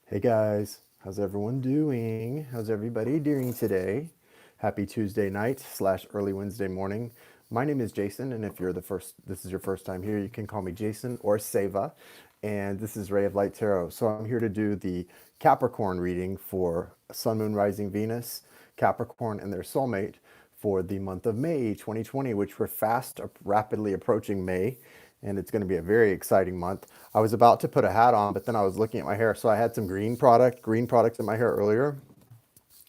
Hey guys, how's everyone doing? How's everybody doing today? Happy Tuesday night / early Wednesday morning. My name is Jason, and if this is your first time here, you can call me Jason or Seva. And this is Ray of Light Tarot. So I'm here to do the Capricorn reading for Sun, Moon, Rising, Venus, Capricorn, and their soulmate for the month of May 2020, which we're rapidly approaching May, and it's going to be a very exciting month. I was about to put a hat on, but then I was looking at my hair, so I had some green products in my hair earlier,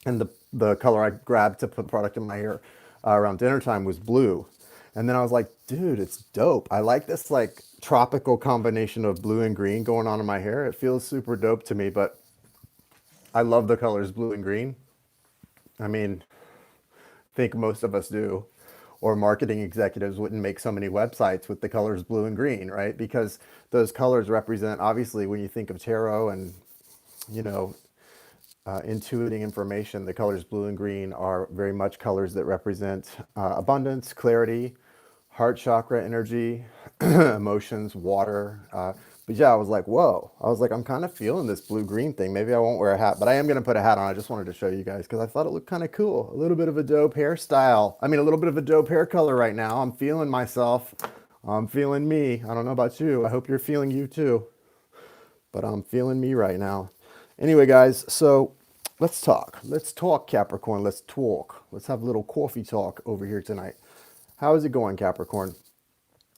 and the color I grabbed to put product in my hair around dinner time was blue. And then I was like, dude, it's dope. I like this like tropical combination of blue and green going on in my hair. It feels super dope to me, but I love the colors blue and green. I mean, I think most of us do. Or marketing executives wouldn't make so many websites with the colors blue and green, right? Because those colors represent, obviously, when you think of tarot and, you know, intuiting information, the colors blue and green are very much colors that represent abundance, clarity, heart chakra energy, emotions, water. But yeah, I was like, whoa. I was like, I'm kind of feeling this blue-green thing. Maybe I won't wear a hat, but I am going to put a hat on. I just wanted to show you guys because I thought it looked kind of cool. A little bit of a dope hairstyle. I mean, a little bit of a dope hair color right now. I'm feeling myself. I'm feeling me. I don't know about you. I hope you're feeling you too. But I'm feeling me right now. Anyway, guys, so let's talk. Let's talk, Capricorn. Let's talk. Let's have a little coffee talk over here tonight. How is it going, Capricorn?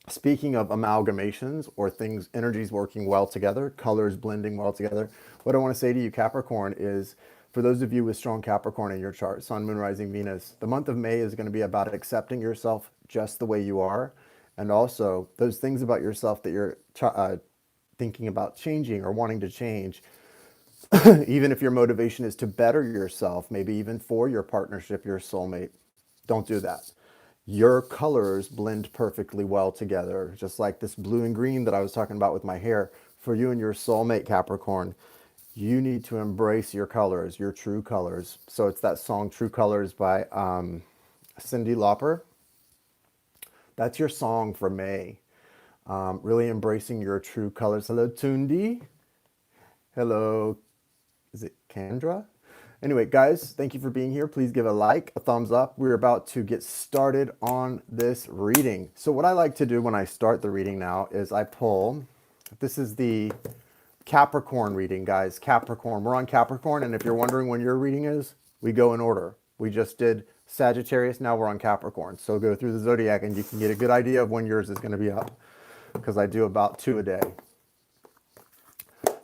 Speaking of amalgamations or things, energies working well together, colors blending well together, what I want to say to you, Capricorn, is for those of you with strong Capricorn in your chart, Sun, Moon, Rising, Venus, the month of May is going to be about accepting yourself just the way you are. And also those things about yourself that you're thinking about changing or wanting to change, even if your motivation is to better yourself, maybe even for your partnership, your soulmate, don't do that. Your colors blend perfectly well together, just like this blue and green that I was talking about with my hair. For you and your soulmate, Capricorn, you need to embrace your colors, your true colors. So it's that song True Colors by Cyndi Lauper. That's your song for May. Really embracing your true colors. Hello, Tundi. Hello, is it Kendra? Anyway, guys, thank you for being here. Please give a like, a thumbs up. We're about to get started on this reading. So what I like to do when I start the reading now is I pull, this is the Capricorn reading, guys. Capricorn, we're on Capricorn. And if you're wondering when your reading is, we go in order. We just did Sagittarius, now we're on Capricorn. So go through the zodiac and you can get a good idea of when yours is going to be up, because I do about 2 a day.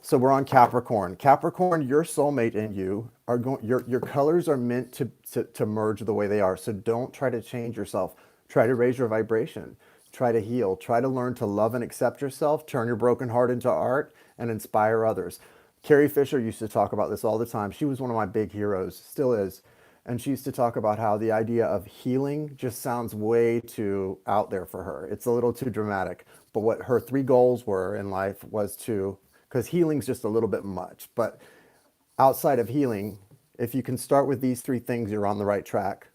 So we're on Capricorn. Capricorn, your soulmate and you are going. Your colors are meant to merge the way they are. So don't try to change yourself. Try to raise your vibration. Try to heal. Try to learn to love and accept yourself. Turn your broken heart into art and inspire others. Carrie Fisher used to talk about this all the time. She was one of my big heroes, still is. And she used to talk about how the idea of healing just sounds way too out there for her. It's a little too dramatic. But what her 3 goals were in life was to, because healing's just a little bit much. But outside of healing, if you can start with these 3 things, you're on the right track.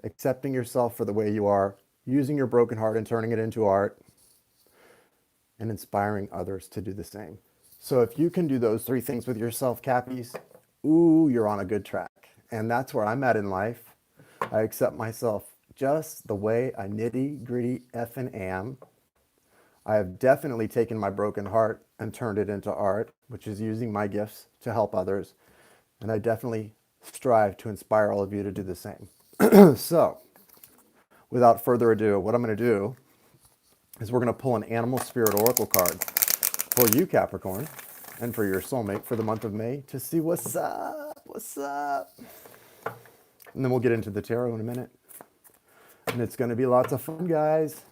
Accepting yourself for the way you are, using your broken heart and turning it into art, and inspiring others to do the same. So if you can do those 3 things with yourself, Cappies, ooh, you're on a good track. And that's where I'm at in life. I accept myself just the way I nitty gritty effing am. I have definitely taken my broken heart and turned it into art, which is using my gifts to help others. And I definitely strive to inspire all of you to do the same. So, without further ado, what I'm going to do is we're going to pull an Animal Spirit Oracle card for you, Capricorn, and for your soulmate for the month of May to see what's up, what's up. And then we'll get into the tarot in a minute. And it's going to be lots of fun, guys.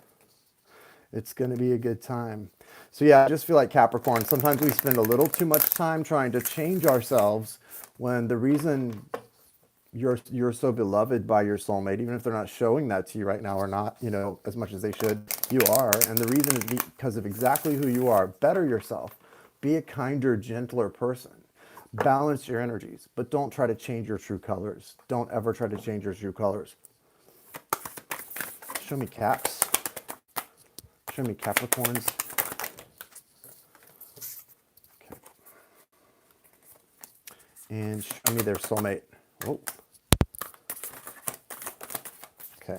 It's going to be a good time. So yeah, I just feel like Capricorn, sometimes we spend a little too much time trying to change ourselves when the reason you're so beloved by your soulmate, even if they're not showing that to you right now or not, you know, as much as they should, you are. And the reason is because of exactly who you are. Better yourself. Be a kinder, gentler person. Balance your energies, but don't try to change your true colors. Don't ever try to change your true colors. Show me Caps. Show me Capricorns. Okay. and show me their soulmate. Oh, okay.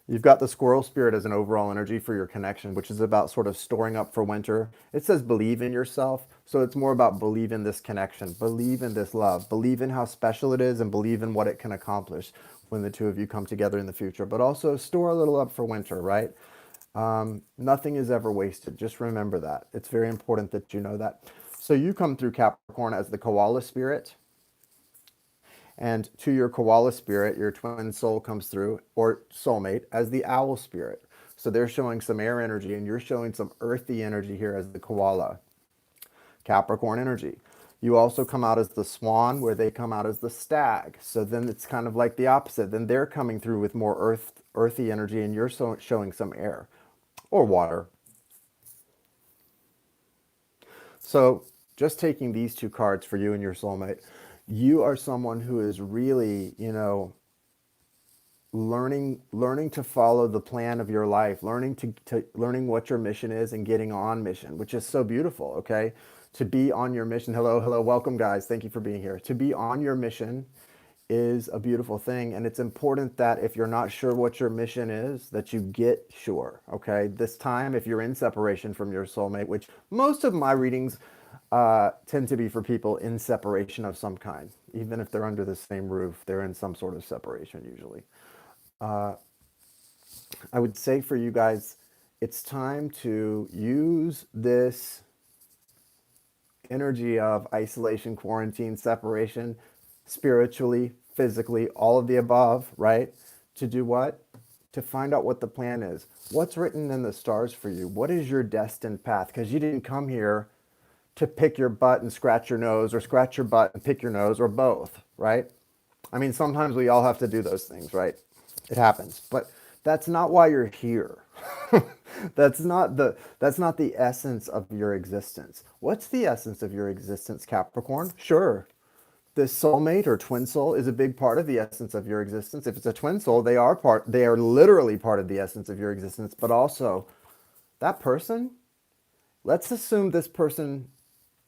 You've got the squirrel spirit as an overall energy for your connection, which is about sort of storing up for winter. It says believe in yourself. So it's more about believe in this connection, believe in this love, believe in how special it is, and believe in what it can accomplish when the two of you come together in the future. But also store a little up for winter, right? Nothing is ever wasted. Just remember that. It's very important that you know that. So you come through Capricorn as the koala spirit. And to your koala spirit, your twin soul comes through, or soulmate, as the owl spirit. So they're showing some air energy, and you're showing some earthy energy here as the koala. Capricorn energy. You also come out as the swan, where they come out as the stag. So then it's kind of like the opposite. Then they're coming through with more earthy energy, and you're showing some air or water. So just taking these two cards for you and your soulmate, you are someone who is really, learning to follow the plan of your life, learning what your mission is and getting on mission, which is so beautiful, okay? To be on your mission. Hello, hello, welcome guys. Thank you for being here. To be on your mission is a beautiful thing, and it's important that if you're not sure what your mission is, that you get sure, okay? This time, if you're in separation from your soulmate, which most of my readings tend to be for people in separation of some kind. Even if they're under the same roof, they're in some sort of separation usually. I would say for you guys, it's time to use this energy of isolation, quarantine, separation, spiritually, physically, all of the above, right? To do what? To find out what the plan is. What's written in the stars for you? What is your destined path? Because you didn't come here to pick your butt and scratch your nose, or scratch your butt and pick your nose, or both, right? I mean, sometimes we all have to do those things, right? It happens. But that's not why you're here. That's not the essence of your existence. What's the essence of your existence, Capricorn? Sure. This soulmate or twin soul is a big part of the essence of your existence. If it's a twin soul, they are literally part of the essence of your existence, but also that person, let's assume this person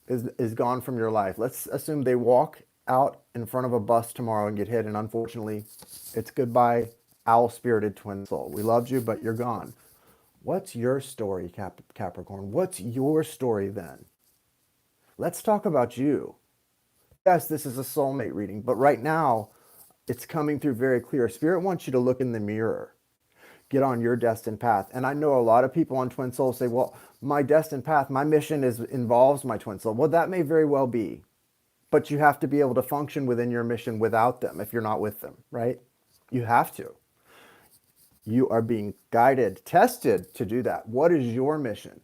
is gone from your life. Let's assume they walk out in front of a bus tomorrow and get hit, and unfortunately, it's goodbye, owl-spirited twin soul. We loved you, but you're gone. What's your story, Capricorn? What's your story then? Let's talk about you. Yes, this is a soulmate reading, but right now, it's coming through very clear. Spirit wants you to look in the mirror. Get on your destined path. And I know a lot of people on twin soul say, well, my destined path, my mission involves my twin soul. Well, that may very well be, but you have to be able to function within your mission without them if you're not with them, right? You have to. You are being guided, tested to do that. What is your mission?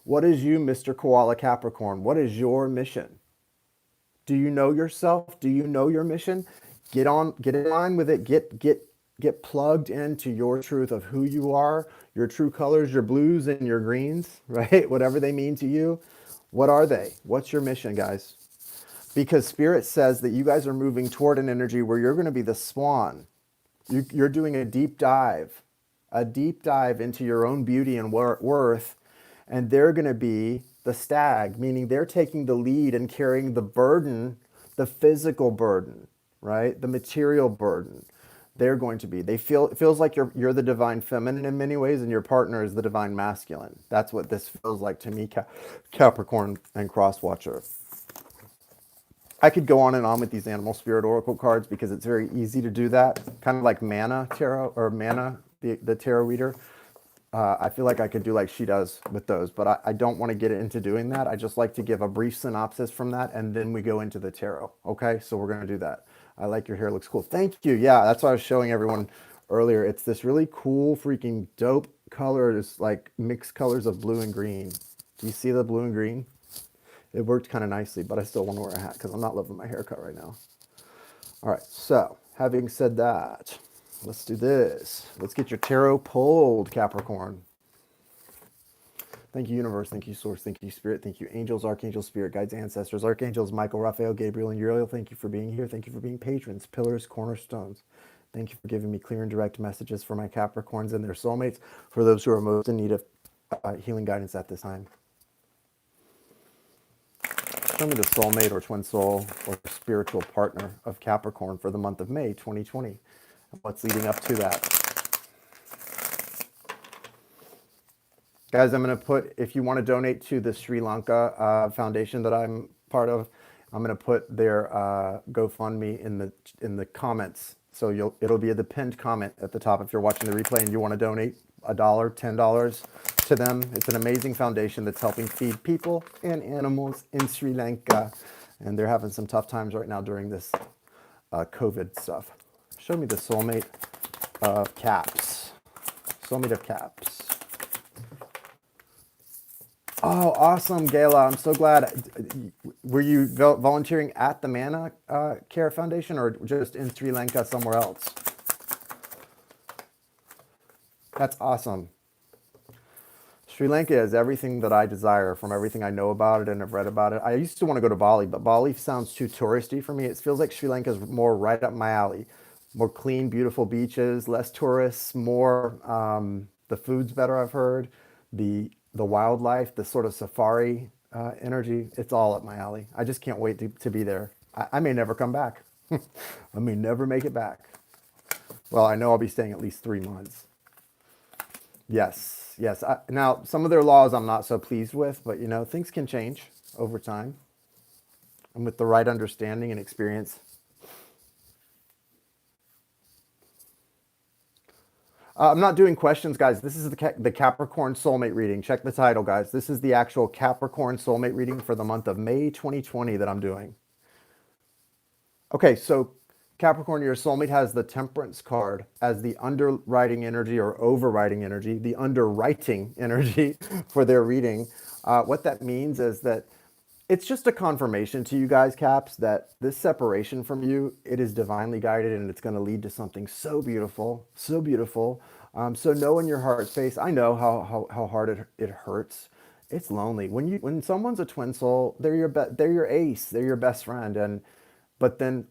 What is you, Mr. Koala Capricorn? What is your mission? Do you know yourself? Do you know your mission? Get in line with it. Get plugged into your truth of who you are, your true colors, your blues and your greens, right? Whatever they mean to you. What are they? What's your mission, guys? Because Spirit says that you guys are moving toward an energy where you're going to be the swan. You're doing a deep dive into your own beauty and worth, and they're going to be the stag, meaning they're taking the lead and carrying the burden, the physical burden, right? The material burden. They're going to be. It feels like you're the divine feminine in many ways, and your partner is the divine masculine. That's what this feels like to me, Capricorn and Crosswatcher. I could go on and on with these animal spirit oracle cards because it's very easy to do that. Kind of like Mana Tarot, or Mana, the tarot reader. I feel like I could do like she does with those, but I don't want to get into doing that. I just like to give a brief synopsis from that, and then we go into the tarot. Okay, so we're going to do that. I like your hair, looks cool. Thank you. Yeah, that's what I was showing everyone earlier. It's this really cool, freaking dope color. It's like mixed colors of blue and green. Do you see the blue and green? It worked kind of nicely, but I still want to wear a hat because I'm not loving my haircut right now. All right, so having said that, let's do this. Let's get your tarot pulled, Capricorn. Thank you, universe. Thank you, source. Thank you, spirit. Thank you, angels, archangels, spirit guides, ancestors, archangels, Michael, Raphael, Gabriel, and Uriel. Thank you for being here. Thank you for being patrons, pillars, cornerstones. Thank you for giving me clear and direct messages for my Capricorns and their soulmates, for those who are most in need of healing guidance at this time. Show me the soulmate or twin soul or spiritual partner of Capricorn for the month of May 2020. And what's leading up to that? Guys, I'm going to put, if you want to donate to the Sri Lanka foundation that I'm part of, I'm going to put their GoFundMe in the comments. So it'll be the pinned comment at the top if you're watching the replay and you want to donate $1, $10 to them. It's an amazing foundation that's helping feed people and animals in Sri Lanka. And they're having some tough times right now during this COVID stuff. Show me the soulmate of Caps. Soulmate of Caps. Oh, awesome, Gayla. I'm so glad. Were you volunteering at the Mana Care Foundation or just in Sri Lanka somewhere else? That's awesome. Sri Lanka is everything that I desire from everything I know about it and have read about it. I used to want to go to Bali, but Bali sounds too touristy for me. It feels like Sri Lanka is more right up my alley. More clean, beautiful beaches, less tourists, more, the food's better, I've heard. The wildlife, the sort of safari energy, it's all up my alley. I just can't wait to be there. I may never come back. I may never make it back. Well, I know I'll be staying at least 3 months. Yes, yes. Now, some of their laws I'm not so pleased with, but you know, things can change over time. And with the right understanding and experience. I'm not doing questions, guys. This is the Capricorn soulmate reading. Check the title, guys. This is the actual Capricorn soulmate reading for the month of May 2020 that I'm doing. Okay, so Capricorn, your soulmate has the Temperance card as the underwriting energy or overriding energy, the underwriting energy for their reading. What that means is that it's just a confirmation to you guys, Caps, that this separation from you, it is divinely guided and it's going to lead to something so beautiful, so beautiful. So know in your heart space, I know how hard it hurts. It's lonely. When someone's a twin soul, they're your ace, they're your best friend, but then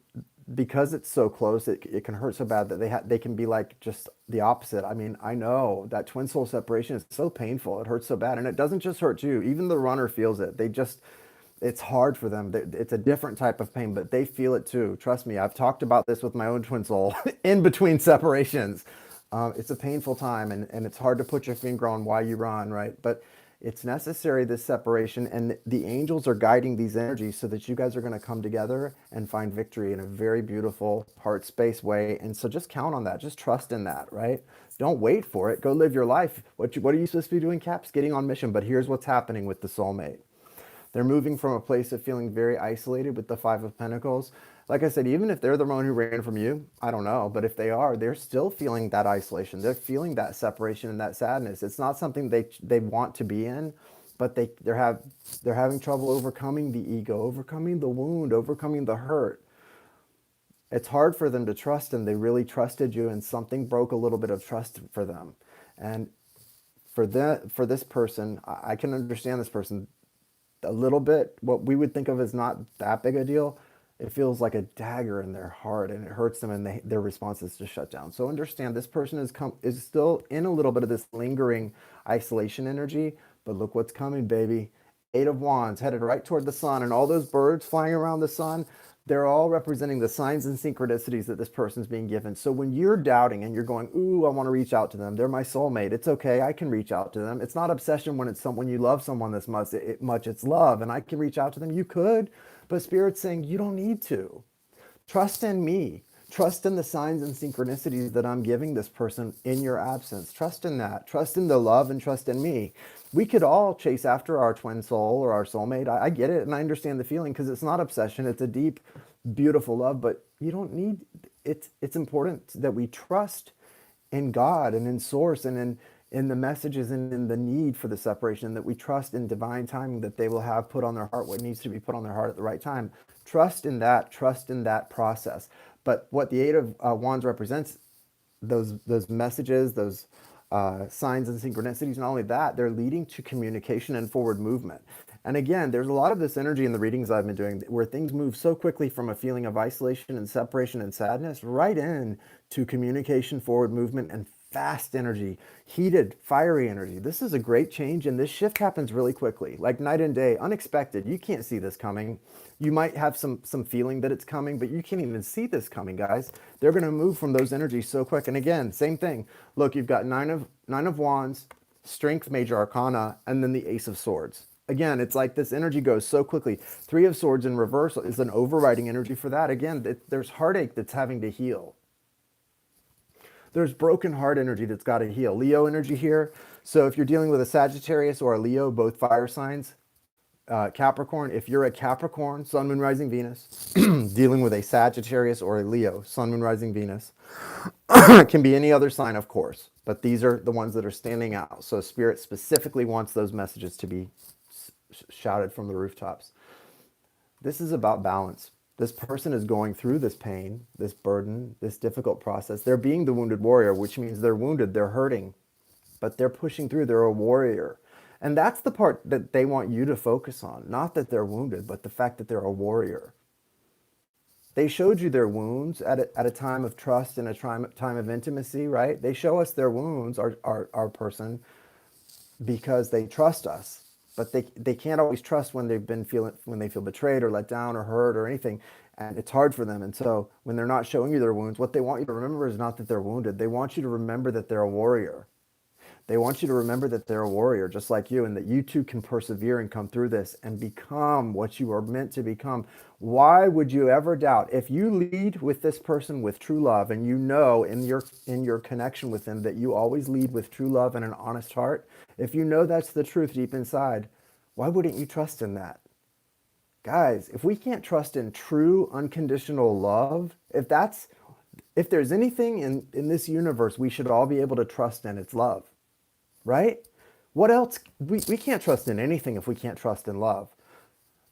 because it's so close, it can hurt so bad that they can be like just the opposite. I mean, I know that twin soul separation is so painful. It hurts so bad, and it doesn't just hurt you. Even the runner feels it. It's hard for them. It's a different type of pain, but they feel it too. Trust me, I've talked about this with my own twin soul in between separations. It's a painful time, and it's hard to put your finger on why you run, right? But it's necessary, this separation, and the angels are guiding these energies so that you guys are going to come together and find victory in a very beautiful heart space way. And so just count on that. Just trust in that, right? Don't wait for it. Go live your life. What are you supposed to be doing, Caps? Getting on mission. But here's what's happening with the soulmate. They're moving from a place of feeling very isolated with the Five of Pentacles. Like I said, even if they're the one who ran from you, I don't know. But if they are, they're still feeling that isolation. They're feeling that separation and that sadness. It's not something they want to be in, but they're having trouble overcoming the ego, overcoming the wound, overcoming the hurt. It's hard for them to trust, and they really trusted you, and something broke a little bit of trust for them. And for this person, I can understand this person a little bit. What we would think of as not that big a deal, it feels like a dagger in their heart, and it hurts them, and their response is to shut down. So understand this person is still in a little bit of this lingering isolation energy, but look what's coming, baby. Eight of Wands headed right toward the sun, and all those birds flying around the sun, they're all representing the signs and synchronicities that this person's being given. So when you're doubting and you're going, ooh, I want to reach out to them, they're my soulmate, it's okay, I can reach out to them. It's not obsession when you love someone this much, it's love, and I can reach out to them. You could, but Spirit's saying you don't need to. Trust in me. Trust in the signs and synchronicities that I'm giving this person in your absence. Trust in that. Trust in the love and trust in me. We could all chase after our twin soul or our soulmate. I get it, and I understand the feeling because it's not obsession. It's a deep, beautiful love, but you don't need it. It's important that we trust in God and in Source and in the messages and in the need for the separation, that we trust in divine timing, that they will have put on their heart what needs to be put on their heart at the right time. Trust in that process. But what the Eight of Wands represents, those messages, those signs and synchronicities, not only that, they're leading to communication and forward movement. And again, there's a lot of this energy in the readings I've been doing where things move so quickly from a feeling of isolation and separation and sadness right in to communication, forward movement, and fast energy, heated, fiery energy. This is a great change, and this shift happens really quickly, like night and day, unexpected. You can't see this coming. You might have some feeling that it's coming, but you can't even see this coming, guys. They're going to move from those energies so quick. And again, same thing. Look, you've got nine of wands, strength, major arcana, and then the ace of swords. Again, it's like this energy goes so quickly. Three of swords in reverse is an overriding energy for that. Again, there's heartache that's having to heal. There's broken heart energy that's got to heal. Leo energy here. So if you're dealing with a Sagittarius or a Leo, both fire signs, Capricorn, if you're a Capricorn, Sun, Moon, Rising, Venus, dealing with a Sagittarius or a Leo, Sun, Moon, Rising, Venus, it can be any other sign, of course, but these are the ones that are standing out. So Spirit specifically wants those messages to be shouted from the rooftops. This is about balance. This person is going through this pain, this burden, this difficult process. They're being the wounded warrior, which means they're wounded, they're hurting, but they're pushing through. They're a warrior. And that's the part that they want you to focus on. Not that they're wounded, but the fact that they're a warrior. They showed you their wounds at a time of trust and a time of intimacy, right? They show us their wounds, our person, because they trust us. But they can't always trust when when they feel betrayed or let down or hurt or anything. And it's hard for them. And so when they're not showing you their wounds, what they want you to remember is not that they're wounded. They want you to remember that they're a warrior. They want you to remember that they're a warrior just like you, and that you too can persevere and come through this and become what you are meant to become. Why would you ever doubt? If you lead with this person with true love, and you know in your connection with them that you always lead with true love and an honest heart, if you know that's the truth deep inside, why wouldn't you trust in that? Guys, if we can't trust in true unconditional love, if there's anything in this universe we should all be able to trust in, it's love. Right? What else? We can't trust in anything if we can't trust in love.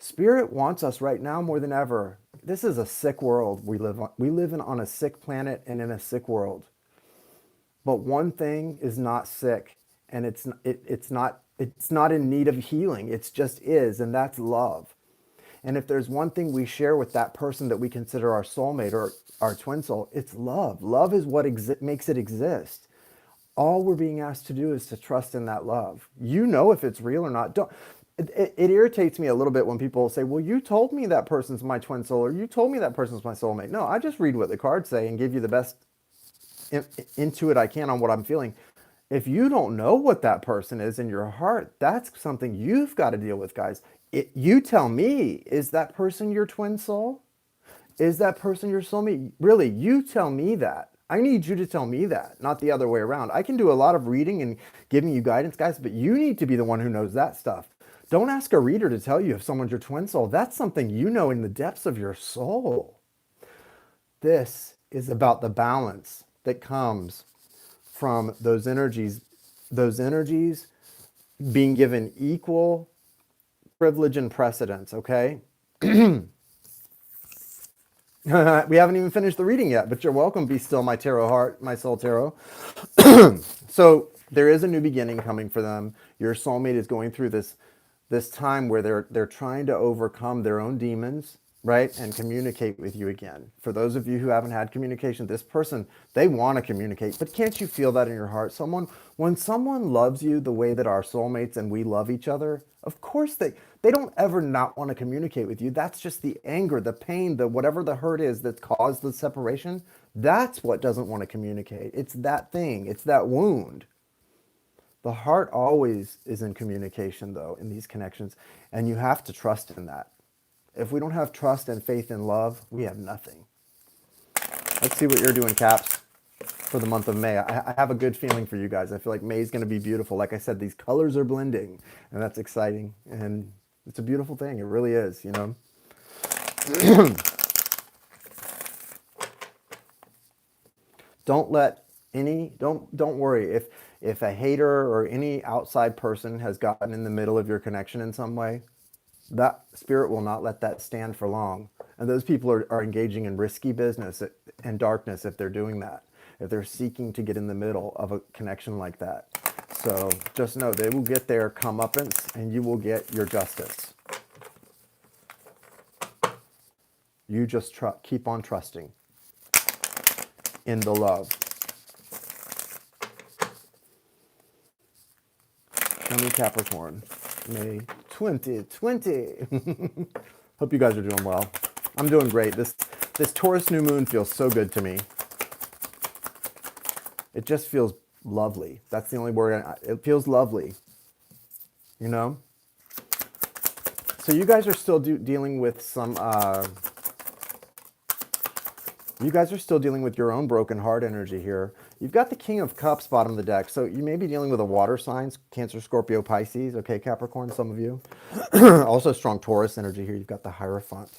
Spirit wants us right now more than ever. This is a sick world we live on. We live on a sick planet and in a sick world. But one thing is not sick, and it's not in need of healing. It just is, and that's love. And if there's one thing we share with that person that we consider our soulmate or our twin soul, it's love. Love is what makes it exist. All we're being asked to do is to trust in that love. You know if it's real or not. It irritates me a little bit when people say, well, you told me that person's my twin soul, or you told me that person's my soulmate. No, I just read what the cards say and give you the best intuit I can on what I'm feeling. If you don't know what that person is in your heart, that's something you've got to deal with, guys. You tell me, is that person your twin soul? Is that person your soulmate? Really, you tell me that. I need you to tell me that, not the other way around. I can do a lot of reading and giving you guidance, guys, but you need to be the one who knows that stuff. Don't ask a reader to tell you if someone's your twin soul. That's something you know in the depths of your soul. This is about the balance that comes from those energies being given equal privilege and precedence, okay? We haven't even finished the reading yet, but you're welcome. Be still, my tarot heart, my soul tarot. So there is a new beginning coming for them. Your soulmate is going through this time where they're trying to overcome their own demons, right? And communicate with you again. For those of you who haven't had communication, this person, they want to communicate, but can't you feel that in your heart? When someone loves you the way that our soulmates and we love each other, of course they don't ever not want to communicate with you. That's just the anger, the pain, whatever the hurt is that's caused the separation. That's what doesn't want to communicate. It's that thing. It's that wound. The heart always is in communication, though, in these connections, and you have to trust in that. If we don't have trust and faith and love, we have nothing. Let's see what you're doing, Caps, for the month of May. I have a good feeling for you guys. I feel like May is going to be beautiful. Like I said, these colors are blending, and that's exciting. And it's a beautiful thing. It really is, you know. Don't worry if a hater or any outside person has gotten in the middle of your connection in some way. That spirit will not let that stand for long. And those people are engaging in risky business and darkness if they're doing that, if they're seeking to get in the middle of a connection like that. So just know they will get their comeuppance and you will get your justice. You just keep on trusting in the love. Tell me Capricorn, May 2020. Hope you guys are doing well. I'm doing great. This Taurus new moon feels so good to me. It just feels lovely. That's the only word. It feels lovely, you know? So you guys are still dealing with some, you guys are still dealing with your own broken heart energy here. You've got the King of Cups bottom of the deck. So you may be dealing with a water signs, Cancer, Scorpio, Pisces. Okay, Capricorn, some of you. Also strong Taurus energy here. You've got the Hierophant.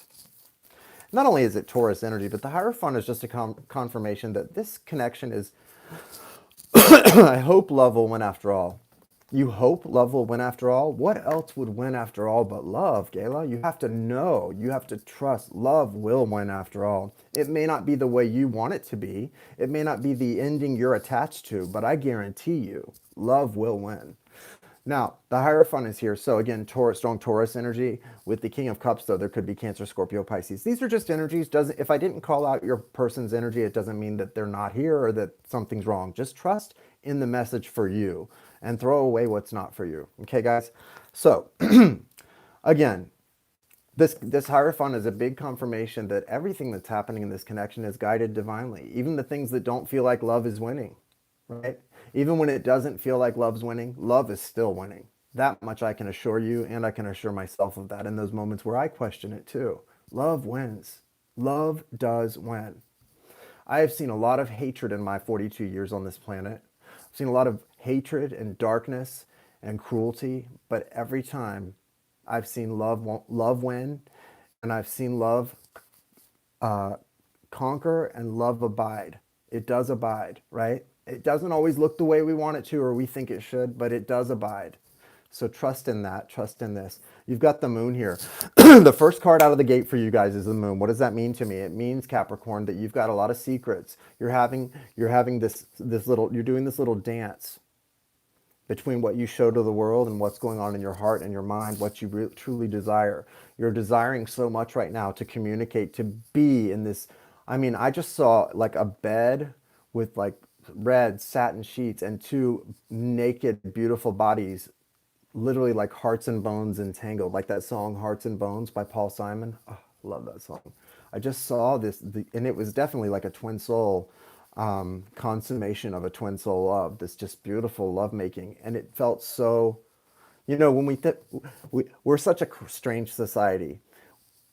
Not only is it Taurus energy, but the Hierophant is just a confirmation that this connection is, I hope love will win after all. You hope love will win after all? What else would win after all but love, Gayla? You have to know, you have to trust love will win after all. It may not be the way you want it to be. It may not be the ending you're attached to, but I guarantee you, love will win. Now, the Hierophant is here. So again, strong Taurus energy. With the King of Cups, though, there could be Cancer, Scorpio, Pisces. These are just energies. If I didn't call out your person's energy, it doesn't mean that they're not here or that something's wrong. Just trust in the message for you and throw away what's not for you. Okay, guys? So, again, this Hierophant is a big confirmation that everything that's happening in this connection is guided divinely. Even the things that don't feel like love is winning, right? Even when it doesn't feel like love's winning, love is still winning. That much I can assure you, and I can assure myself of that in those moments where I question it too. Love wins. Love does win. I have seen a lot of hatred in my 42 years on this planet. I've seen a lot of hatred and darkness and cruelty, but every time I've seen love win, and I've seen love conquer and love abide. It does abide, right? It doesn't always look the way we want it to or we think it should, but it does abide. So trust in that, trust in this. You've got the moon here. The first card out of the gate for you guys is the moon. What does that mean to me? It means, Capricorn, that you've got a lot of secrets. You're doing this little dance between what you show to the world and what's going on in your heart and your mind, what you truly desire. You're desiring so much right now to communicate, to be in this. I mean, I just saw like a bed with like red satin sheets and two naked, beautiful bodies, literally like hearts and bones entangled, like that song Hearts and Bones by Paul Simon. Oh, love that song. I just saw this, and it was definitely like a twin soul consummation of a twin soul love, this just beautiful love making. And it felt so, you know, when we're such a strange society.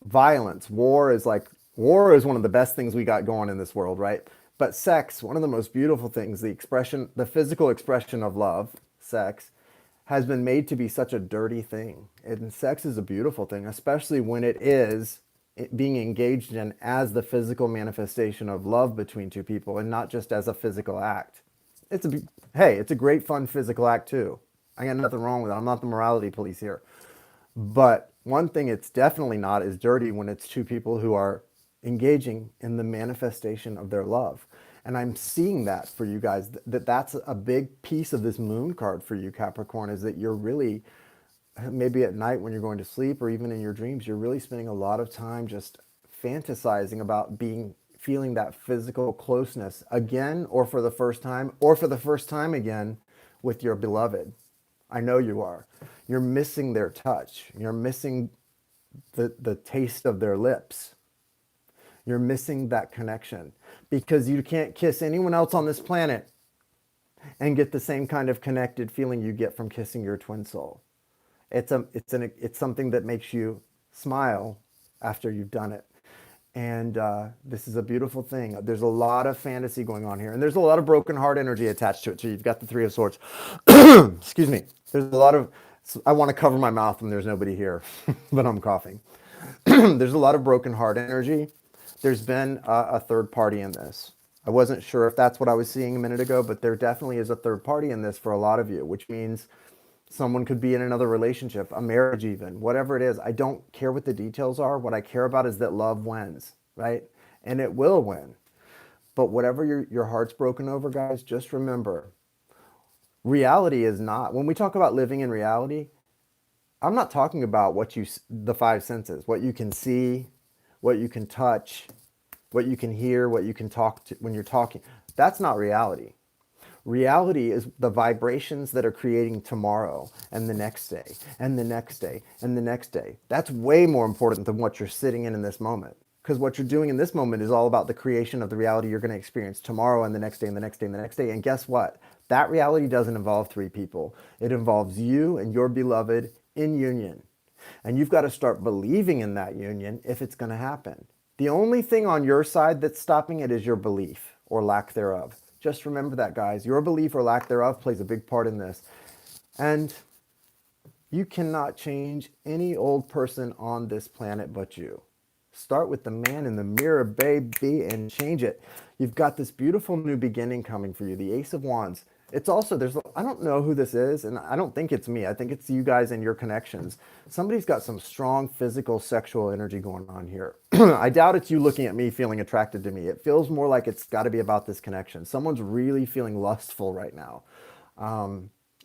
Violence, war is one of the best things we got going in this world, right? But sex, one of the most beautiful things, the physical expression of love, sex, has been made to be such a dirty thing. And sex is a beautiful thing, especially when it is being engaged in as the physical manifestation of love between two people and not just as a physical act. It's a great fun physical act too. I got nothing wrong with it. I'm not the morality police here. But one thing it's definitely not is dirty when it's two people who are engaging in the manifestation of their love. And I'm seeing that for you guys, that's a big piece of this moon card for you, Capricorn, is that you're really, maybe at night when you're going to sleep or even in your dreams, you're really spending a lot of time just fantasizing about feeling that physical closeness again, or for the first time again with your beloved. I know you are. You're missing their touch. You're missing the taste of their lips. You're missing that connection because you can't kiss anyone else on this planet and get the same kind of connected feeling you get from kissing your twin soul. It's something that makes you smile after you've done it. And this is a beautiful thing. There's a lot of fantasy going on here, and there's a lot of broken heart energy attached to it. So you've got the Three of Swords. Excuse me. There's a lot of, I want to cover my mouth when there's nobody here, but I'm coughing. There's a lot of broken heart energy. There's been a third party in this. I wasn't sure if that's what I was seeing a minute ago, but there definitely is a third party in this for a lot of you, which means someone could be in another relationship, a marriage even, whatever it is. I don't care what the details are. What I care about is that love wins, right? And it will win. But whatever your heart's broken over, guys, just remember, reality is not, when we talk about living in reality, I'm not talking about the five senses, what you can see, what you can touch, what you can hear, what you can talk to when you're talking. That's not reality. Reality is the vibrations that are creating tomorrow and the next day and the next day and the next day. That's way more important than what you're sitting in this moment. Because what you're doing in this moment is all about the creation of the reality you're going to experience tomorrow and the next day and the next day and the next day. And guess what? That reality doesn't involve three people. It involves you and your beloved in union. And you've got to start believing in that union if it's going to happen. The only thing on your side that's stopping it is your belief or lack thereof. Just remember that, guys. Your belief or lack thereof plays a big part in this. And you cannot change any old person on this planet but you. Start with the man in the mirror, baby, and change it. You've got this beautiful new beginning coming for you, the Ace of Wands. It's also, I don't know who this is, and I don't think it's me. I think it's you guys and your connections. Somebody's got some strong physical, sexual energy going on here. I doubt it's you looking at me feeling attracted to me. It feels more like it's got to be about this connection. Someone's really feeling lustful right now.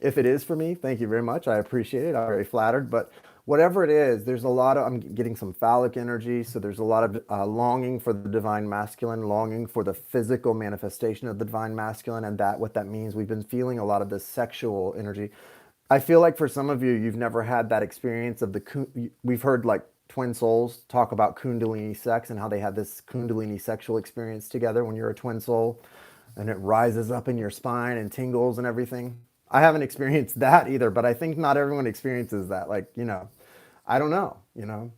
If it is for me, thank you very much. I appreciate it. I'm very flattered. But whatever it is, there's a lot of, I'm getting some phallic energy. So there's a lot of longing for the divine masculine, longing for the physical manifestation of the divine masculine. And that, what that means, we've been feeling a lot of this sexual energy. I feel like for some of you, you've never had that experience of we've heard like twin souls talk about Kundalini sex and how they had this Kundalini sexual experience together when you're a twin soul and it rises up in your spine and tingles and everything. I haven't experienced that either, but I think not everyone experiences that. Like, I don't know.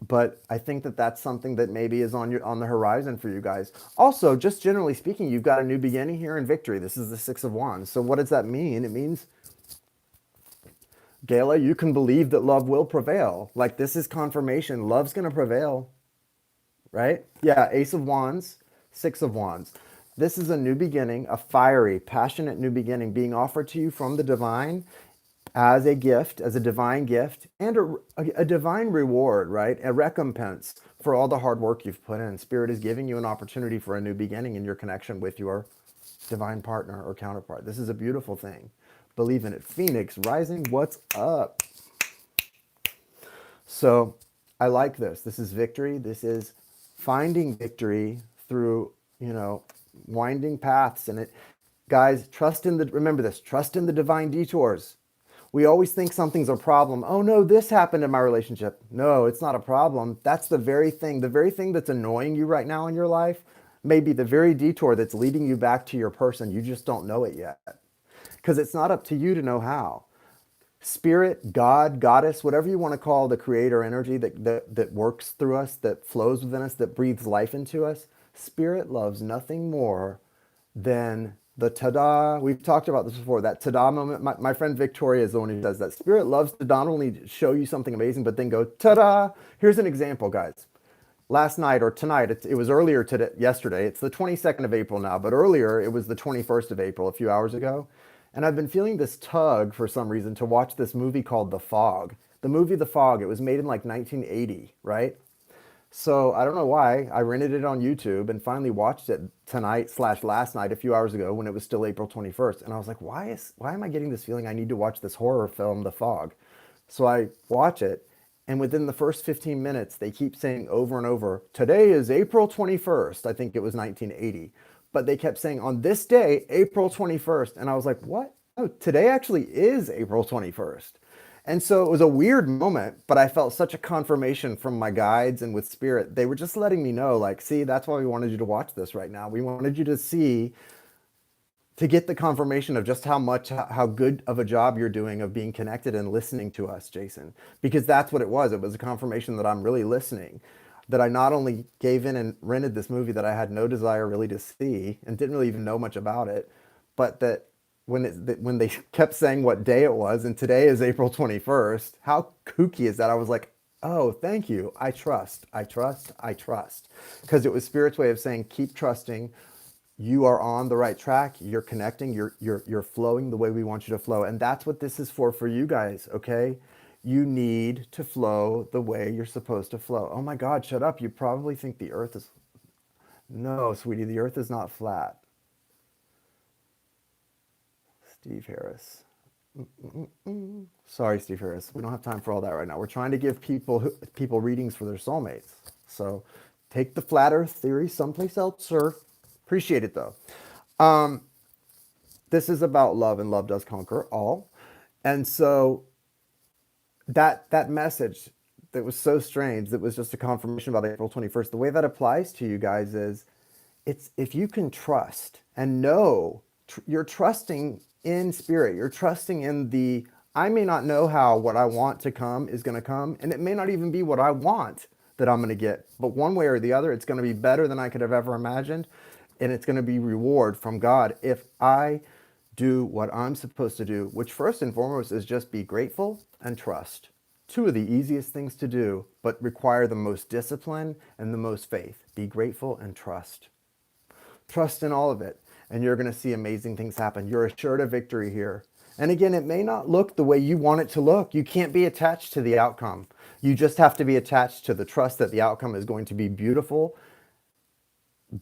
But I think that that's something that maybe is on the horizon for you guys. Also, just generally speaking, you've got a new beginning here in victory. This is the Six of Wands. So what does that mean? It means, Gala, you can believe that love will prevail. Like, this is confirmation. Love's going to prevail, right? Yeah, Ace of Wands, Six of Wands. This is a new beginning, a fiery, passionate new beginning being offered to you from the divine as a gift, as a divine gift, and a divine reward, right? A recompense for all the hard work you've put in. Spirit is giving you an opportunity for a new beginning in your connection with your divine partner or counterpart. This is a beautiful thing. Believe in it. Phoenix rising, what's up? So I like this. This is victory. This is finding victory through, winding paths. And guys, remember this, trust in the divine detours. We always think something's a problem. Oh no, this happened in my relationship. No, it's not a problem. That's the very thing that's annoying you right now in your life may be the very detour that's leading you back to your person. You just don't know it yet. Because it's not up to you to know how. Spirit, God, goddess, whatever you want to call the creator energy that works through us, that flows within us, that breathes life into us, Spirit loves nothing more than the ta-da. We've talked about this before, that ta-da moment. My friend Victoria is the one who does that. Spirit loves to not only show you something amazing, but then go ta-da. Here's an example, guys. Last night or tonight, it was earlier today, yesterday. It's the 22nd of April now, but earlier it was the 21st of April, a few hours ago. And I've been feeling this tug for some reason to watch this movie called The Fog. The movie The Fog, it was made in like 1980, right? So I don't know why. I rented it on YouTube and finally watched it tonight/last night, a few hours ago when it was still April 21st. And I was like, why am I getting this feeling I need to watch this horror film, The Fog? So I watch it. And within the first 15 minutes, they keep saying over and over, today is April 21st. I think it was 1980. But they kept saying on this day, April 21st. And I was like, what? Oh, today actually is April 21st. And so it was a weird moment, but I felt such a confirmation from my guides and with Spirit. They were just letting me know, like, see, that's why we wanted you to watch this right now. We wanted you to see, to get the confirmation of just how good of a job you're doing of being connected and listening to us, Jason. Because that's what it was. It was a confirmation that I'm really listening. That I not only gave in and rented this movie that I had no desire really to see and didn't really even know much about it, but that when they kept saying what day it was, and today is April 21st, how kooky is that? I was like, oh, thank you. I trust. Because it was Spirit's way of saying, keep trusting. You are on the right track. You're connecting. You're flowing the way we want you to flow. And that's what this is for you guys, okay? You need to flow the way you're supposed to flow. Oh my God, shut up. You probably think the earth is... No, sweetie, the earth is not flat. Steve Harris. Sorry, Steve Harris. We don't have time for all that right now. We're trying to give people readings for their soulmates. So take the flat earth theory someplace else, sir. Appreciate it, though. This is about love, and love does conquer all. And so that message that was so strange, that was just a confirmation about April 21st, the way that applies to you guys is, it's if you can trust and know, you're trusting in spirit, you're trusting in the, I may not know how what I want to come is going to come, and it may not even be what I want that I'm going to get, but one way or the other it's going to be better than I could have ever imagined, and it's going to be reward from God if I do what I'm supposed to do, which first and foremost is just be grateful and trust. Two of the easiest things to do, but require the most discipline and the most faith. Be grateful and trust. Trust in all of it, and you're going to see amazing things happen. You're assured of victory here. And again, it may not look the way you want it to look. You can't be attached to the outcome. You just have to be attached to the trust that the outcome is going to be beautiful,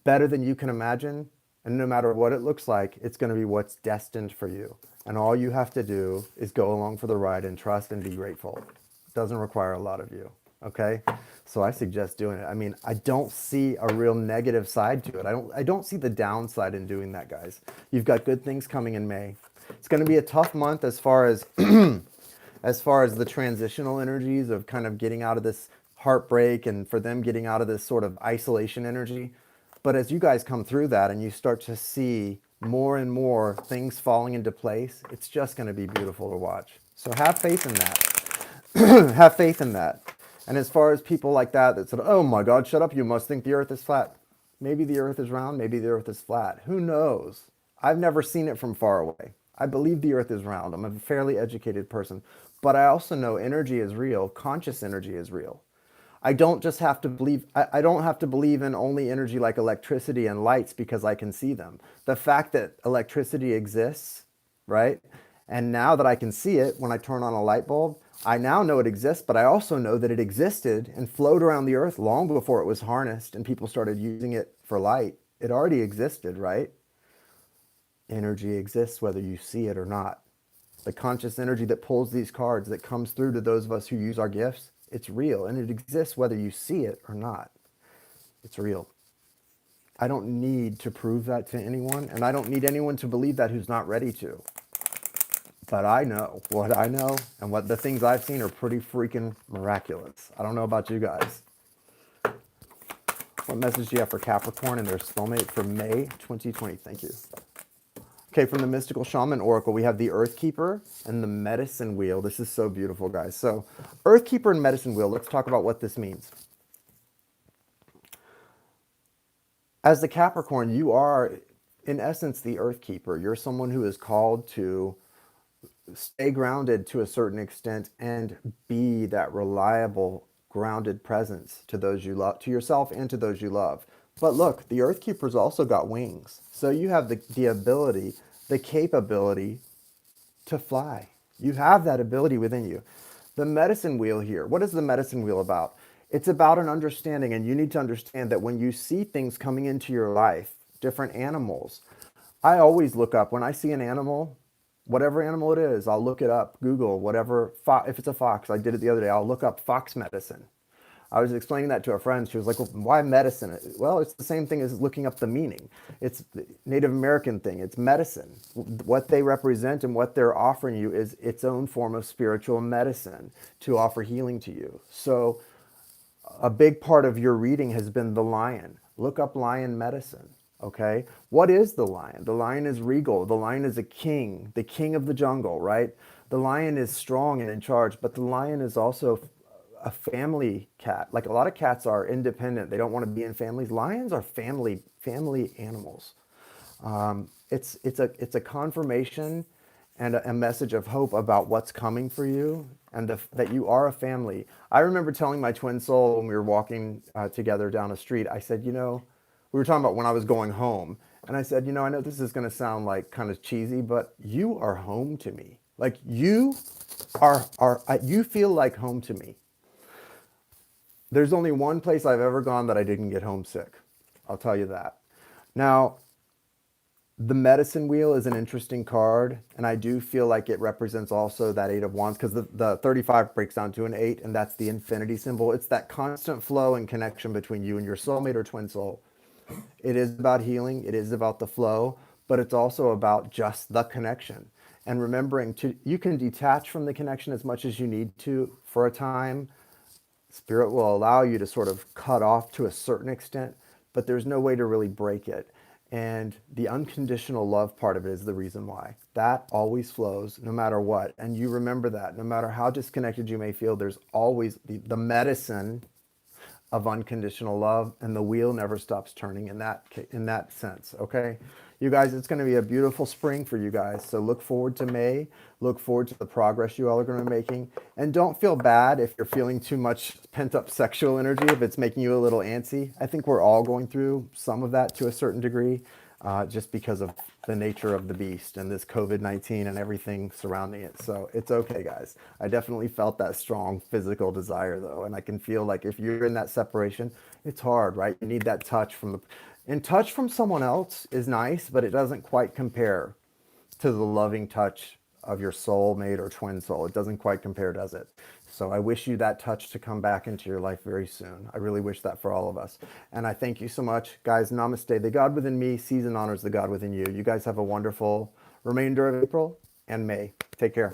better than you can imagine. And no matter what it looks like, it's going to be what's destined for you. And all you have to do is go along for the ride and trust and be grateful. It doesn't require a lot of you. Okay? So I suggest doing it. I mean, I don't see a real negative side to it. I don't see the downside in doing that, guys. You've got good things coming in May. It's going to be a tough month as far as as far as the transitional energies of kind of getting out of this heartbreak, and for them getting out of this sort of isolation energy. But as you guys come through that and you start to see more and more things falling into place, it's just going to be beautiful to watch. So have faith in that. Have faith in that. And as far as people like that said, oh my God, shut up, you must think the earth is flat. Maybe the earth is round, maybe the earth is flat. Who knows? I've never seen it from far away. I believe the earth is round. I'm a fairly educated person. But I also know energy is real. Conscious energy is real. I don't just have to believe, I don't have to believe in only energy like electricity and lights because I can see them. The fact that electricity exists, right? And now that I can see it, when I turn on a light bulb, I now know it exists, but I also know that it existed and flowed around the earth long before it was harnessed and people started using it for light. It already existed, right? Energy exists whether you see it or not. The conscious energy that pulls these cards, that comes through to those of us who use our gifts, it's real, and it exists whether you see it or not. It's real. I don't need to prove that to anyone, and I don't need anyone to believe that who's not ready to. But I know what I know, and what the things I've seen are pretty freaking miraculous. I don't know about you guys. What message do you have for Capricorn and their soulmate for May 2020? Thank you. Okay, from the Mystical Shaman Oracle, we have the Earth Keeper and the Medicine Wheel. This is so beautiful, guys. So, Earth Keeper and Medicine Wheel, let's talk about what this means. As the Capricorn, you are, in essence, the Earth Keeper. You're someone who is called to stay grounded to a certain extent and be that reliable, grounded presence to those you love, to yourself and to those you love. But look, the Earth Keeper's also got wings. So you have the ability, the capability to fly. You have that ability within you. The Medicine Wheel here, what is the Medicine Wheel about? It's about an understanding, and you need to understand that when you see things coming into your life, different animals, I always look up, when I see an animal, whatever animal it is, I'll look it up, Google, whatever, if it's a fox, I did it the other day, I'll look up fox medicine. I was explaining that to a friend. She was like, well, why medicine? Well, it's the same thing as looking up the meaning. It's the Native American thing. It's medicine. What they represent and what they're offering you is its own form of spiritual medicine to offer healing to you. So a big part of your reading has been the lion. Look up lion medicine. Okay. What is the lion? The lion is regal. The lion is a king, the king of the jungle, right? The lion is strong and in charge, but the lion is also a family cat. Like a lot of cats are independent. They don't want to be in families. Lions are family animals. It's a confirmation and a message of hope about what's coming for you, and that you are a family. I remember telling my twin soul when we were walking together down a street, I said, we were talking about when I was going home, and I said, I know this is going to sound like kind of cheesy, but you are home to me. Like you you feel like home to me. There's only one place I've ever gone that I didn't get homesick. I'll tell you that. Now, the Medicine Wheel is an interesting card, and I do feel like it represents also that Eight of Wands, because the 35 breaks down to an 8, and that's the infinity symbol. It's that constant flow and connection between you and your soulmate or twin soul. It is about healing. It is about the flow. but it's also about just the connection. And remembering to, you can detach from the connection as much as you need to for a time. Spirit will allow you to sort of cut off to a certain extent, but there's no way to really break it. And the unconditional love part of it is the reason why. That always flows no matter what. And you remember that no matter how disconnected you may feel, there's always the medicine of unconditional love, and the wheel never stops turning in that sense. Okay, you guys, it's going to be a beautiful spring for you guys. So look forward to May. Look forward to the progress you all are going to be making, and don't feel bad if you're feeling too much pent up sexual energy, if it's making you a little antsy. I think we're all going through some of that to a certain degree, just because of the nature of the beast and this COVID-19 and everything surrounding it. So it's okay, guys. I definitely felt that strong physical desire, though. And I can feel like if you're in that separation, it's hard, right? You need that touch from and touch from someone else is nice, but it doesn't quite compare to the loving touch of your soulmate or twin soul. It doesn't quite compare, does it? So I wish you that touch to come back into your life very soon. I really wish that for all of us. And I thank you so much. Guys, namaste. The God within me sees and honors the God within you. You guys have a wonderful remainder of April and May. Take care.